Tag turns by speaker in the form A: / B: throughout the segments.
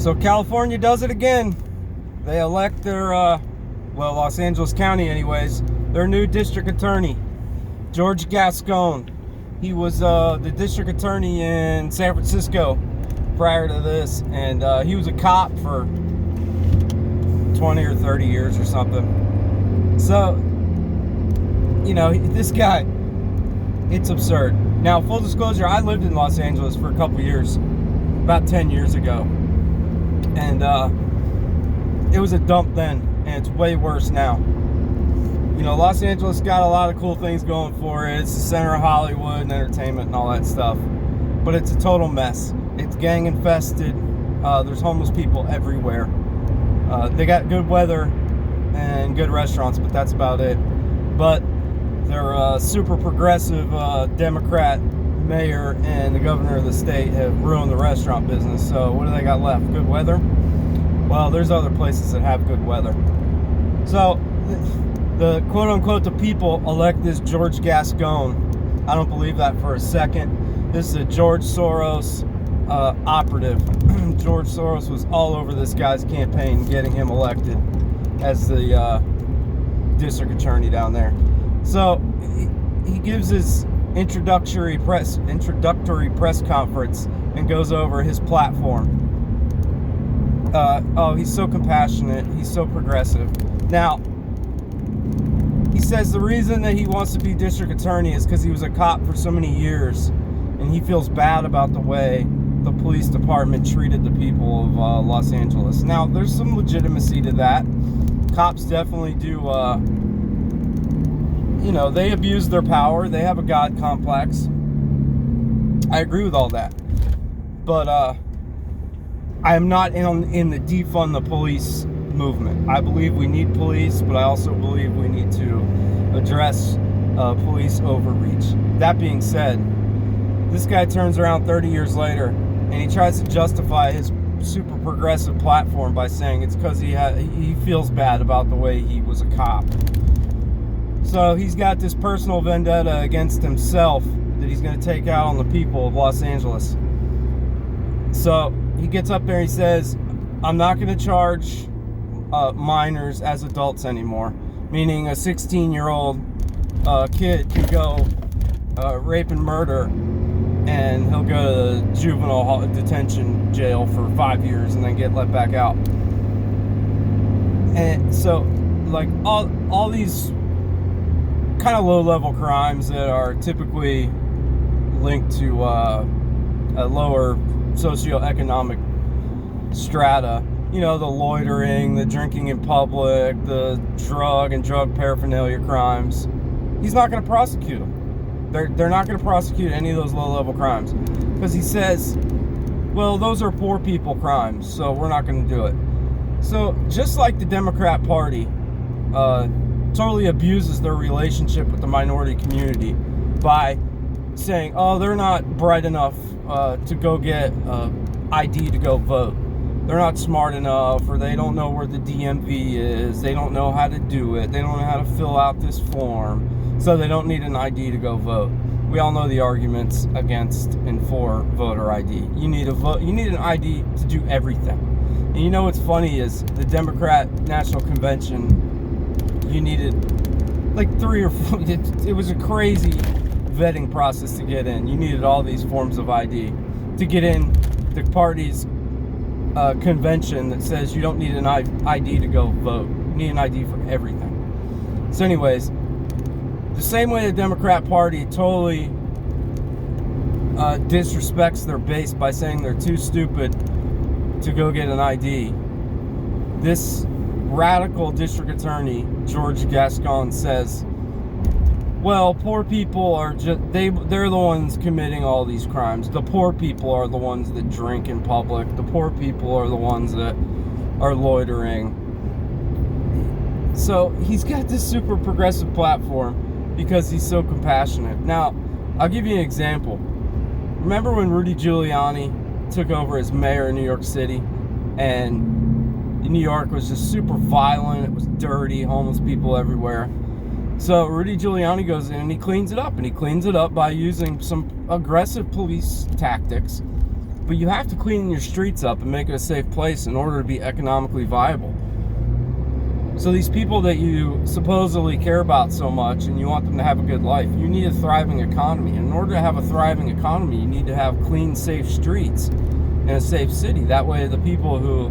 A: So California does it again. They elect their, Los Angeles County anyways, their new district attorney, George Gascon. He was the district attorney in San Francisco prior to this, and he was a cop for 20 or 30 years or something. So, this guy, it's absurd. Now, full disclosure, I lived in Los Angeles for a couple years, about 10 years ago. And it was a dump then, and it's way worse now. Los Angeles got a lot of cool things going for it. It's the center of Hollywood and entertainment and all that stuff. But it's a total mess. It's gang infested. There's homeless people everywhere. They got good weather and good restaurants, but that's about it. But their super progressive Democrat mayor and the governor of the state have ruined the restaurant business. So what do they got left? Good weather? Well, there's other places that have good weather. So the quote-unquote the people elect this George Gascon. I don't believe that for a second. This is a George Soros operative. George Soros was all over this guy's campaign getting him elected as the district attorney down there. So he gives his introductory press conference and goes over his platform. He's so compassionate. He's so progressive. Now, he says the reason that he wants to be district attorney is because he was a cop for so many years, and he feels bad about the way the police department treated the people of Los Angeles. Now, there's some legitimacy to that. Cops definitely do, they abuse their power. They have a God complex. I agree with all that. But I am not in the defund the police movement. I believe we need police, but I also believe we need to address police overreach. That being said, this guy turns around 30 years later and he tries to justify his super progressive platform by saying it's because he feels bad about the way he was a cop. So he's got this personal vendetta against himself that he's going to take out on the people of Los Angeles. So he gets up there and he says, I'm not going to charge minors as adults anymore. Meaning a 16-year-old kid could go rape and murder, and he'll go to juvenile detention jail for 5 years and then get let back out. And so, like, all these kind of low-level crimes that are typically linked to a lower socioeconomic strata, the loitering, the drinking in public, the drug paraphernalia crimes, he's not going to prosecute them. They're not going to prosecute any of those low-level crimes because he says, well, those are poor people crimes, so we're not going to do it. So just like the Democrat Party totally abuses their relationship with the minority community by saying, oh, they're not bright enough to go get ID to go vote. They're not smart enough, or they don't know where the DMV is. They don't know how to do it. They don't know how to fill out this form, so they don't need an ID to go vote. We all know the arguments against and for voter ID. You need an ID to do everything. And what's funny is the Democrat National Convention, you needed like 3 or 4. It was a crazy vetting process to get in. You needed all these forms of ID to get in the party's convention that says you don't need an ID to go vote. You need an ID for everything. So anyways, the same way the Democrat Party totally disrespects their base by saying they're too stupid to go get an ID, this radical district attorney, George Gascon, says, well, poor people are they're the ones committing all these crimes. The poor people are the ones that drink in public. The poor people are the ones that are loitering. So he's got this super progressive platform because he's so compassionate. Now, I'll give you an example. Remember when Rudy Giuliani took over as mayor of New York City, and New York was just super violent, it was dirty, homeless people everywhere. So Rudy Giuliani goes in and he cleans it up, and he cleans it up by using some aggressive police tactics But you have to clean your streets up and make it a safe place in order to be economically viable. So these people that you supposedly care about so much and you want them to have a good life, you need a thriving economy. And in order to have a thriving economy, you need to have clean, safe streets and a safe city. That way the people who,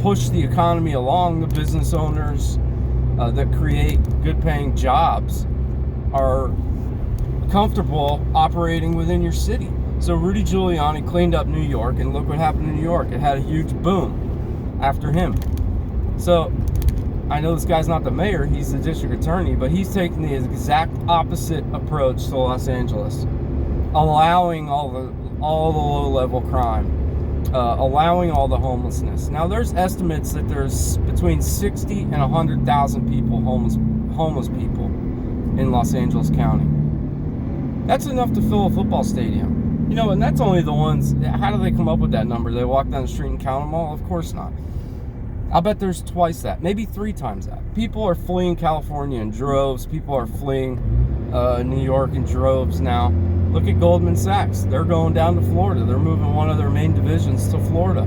A: push the economy along, the business owners that create good paying jobs, are comfortable operating within your city. So Rudy Giuliani cleaned up New York, and look what happened in New York. It had a huge boom after him. So I know this guy's not the mayor, he's the district attorney, but he's taking the exact opposite approach to Los Angeles, allowing all the low-level crime, allowing all the homelessness. Now there's estimates that there's between 60 and 100,000 people, homeless people in Los Angeles County. That's enough to fill a football stadium. And that's only the ones. How do they come up with that number? They walk down the street and count them all? Of course not. I'll bet there's twice that, maybe 3 times that. People are fleeing California in droves. People are fleeing New York in droves now. Look at Goldman Sachs. They're going down to Florida. They're moving one of their main divisions to Florida.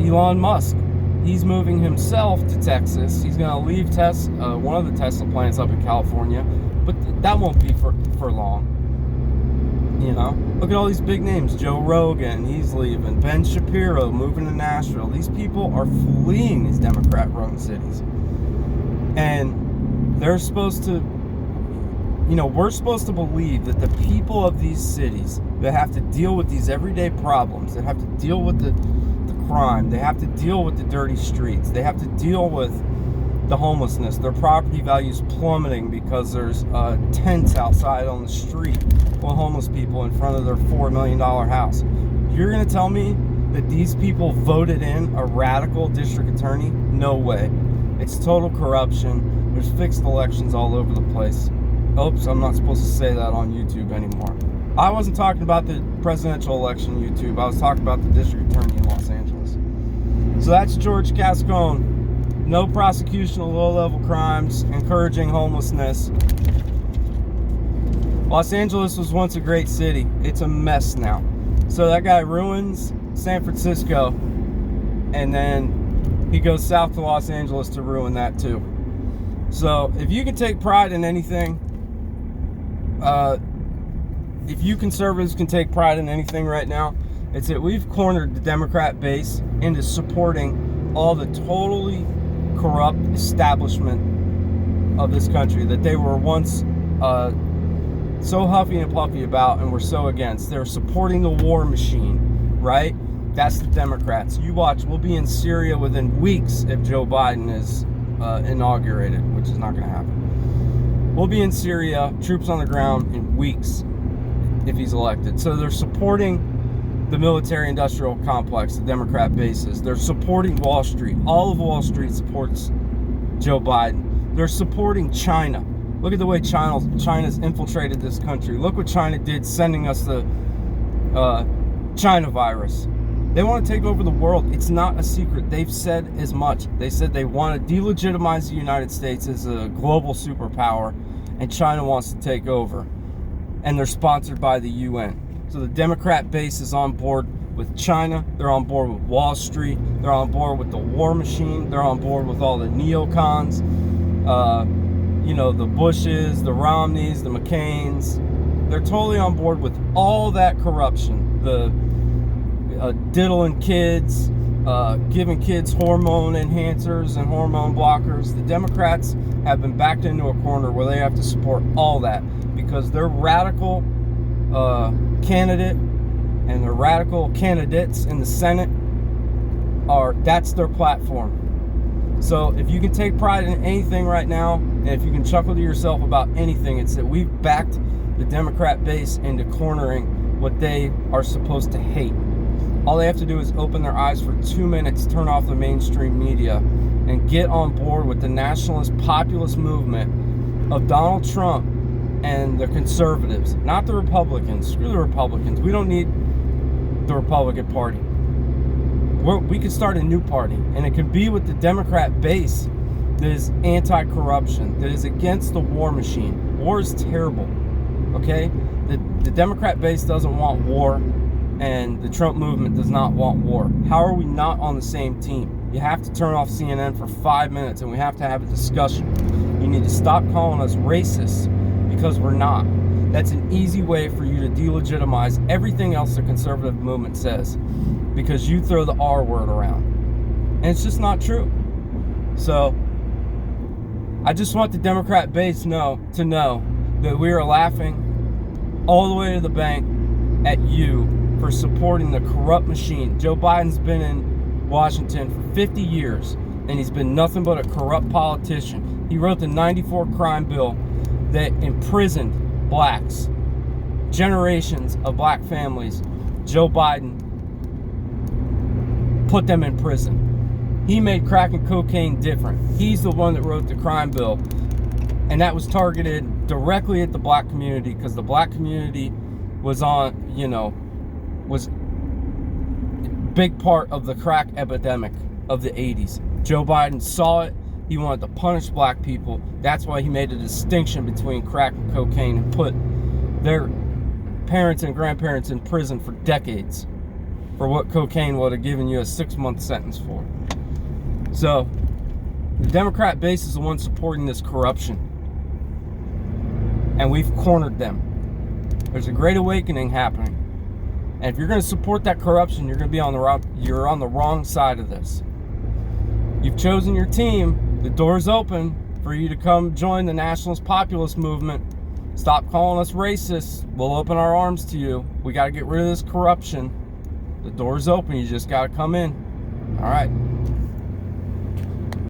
A: Elon Musk, he's moving himself to Texas. He's going to leave one of the Tesla plants up in California, but that won't be for long. Look at all these big names. Joe Rogan, he's leaving. Ben Shapiro moving to Nashville. These people are fleeing these Democrat-run cities. And they're supposed to, we're supposed to believe that the people of these cities that have to deal with these everyday problems, that have to deal with the crime, they have to deal with the dirty streets, they have to deal with the homelessness, their property values plummeting because there's tents outside on the street with homeless people in front of their $4 million house. You're going to tell me that these people voted in a radical district attorney? No way. It's total corruption. There's fixed elections all over the place. Oops, I'm not supposed to say that on YouTube anymore. I wasn't talking about the presidential election on YouTube. I was talking about the district attorney in Los Angeles. So that's George Gascon. No prosecution of low-level crimes, encouraging homelessness. Los Angeles was once a great city. It's a mess now. So that guy ruins San Francisco, and then he goes south to Los Angeles to ruin that too. So if you can take pride in anything, if you conservatives can take pride in anything right now, it's that we've cornered the Democrat base into supporting all the totally corrupt establishment of this country that they were once so huffy and puffy about and were so against. They're supporting the war machine, right? That's the Democrats. You watch, we'll be in Syria within weeks if Joe Biden is inaugurated, which is not going to happen. We'll be in Syria, troops on the ground in weeks if he's elected. So they're supporting the military-industrial complex, the Democrat bases. They're supporting Wall Street. All of Wall Street supports Joe Biden. They're supporting China. Look at the way China's infiltrated this country. Look what China did, sending us the China virus. They want to take over the world. It's not a secret. They've said as much. They said they want to delegitimize the United States as a global superpower, and China wants to take over. And they're sponsored by the UN. So the Democrat base is on board with China. They're on board with Wall Street. They're on board with the war machine. They're on board with all the neocons. The Bushes, the Romneys, the McCains. They're totally on board with all that corruption. The diddling kids, giving kids hormone enhancers and hormone blockers. The Democrats have been backed into a corner where they have to support all that because their radical candidate and the radical candidates in the Senate that's their platform. So if you can take pride in anything right now, and if you can chuckle to yourself about anything, it's that we've backed the Democrat base into cornering what they are supposed to hate. All they have to do is open their eyes for 2 minutes, turn off the mainstream media, and get on board with the nationalist populist movement of Donald Trump and the conservatives, not the Republicans. Screw the Republicans. We don't need the Republican Party. We could start a new party, and it can be with the Democrat base that is anti-corruption, that is against the war machine. War is terrible, okay? The Democrat base doesn't want war, and the Trump movement does not want war. How are we not on the same team? You have to turn off CNN for 5 minutes and we have to have a discussion. You need to stop calling us racist, because we're not. That's an easy way for you to delegitimize everything else the conservative movement says, because you throw the R word around. And it's just not true. So I just want the Democrat base to know that we are laughing all the way to the bank at you for supporting the corrupt machine. Joe Biden's been in Washington for 50 years, and he's been nothing but a corrupt politician. He wrote the 94 crime bill that imprisoned blacks, generations of black families. Joe Biden put them in prison. He made crack and cocaine different. He's the one that wrote the crime bill, and that was targeted directly at the black community, because the black community was was a big part of the crack epidemic of the 80s. Joe Biden saw it. He wanted to punish black people. That's why he made a distinction between crack and cocaine and put their parents and grandparents in prison for decades for what cocaine would have given you a 6-month sentence for. So the Democrat base is the one supporting this corruption, and we've cornered them. There's a great awakening happening, and if you're going to support that corruption, you're going to be on the wrong side of this. You've chosen your team. The door's open for you to come join the nationalist populist movement. Stop calling us racist. We'll open our arms to you. We got to get rid of this corruption. The door's open. You just got to come in. All right.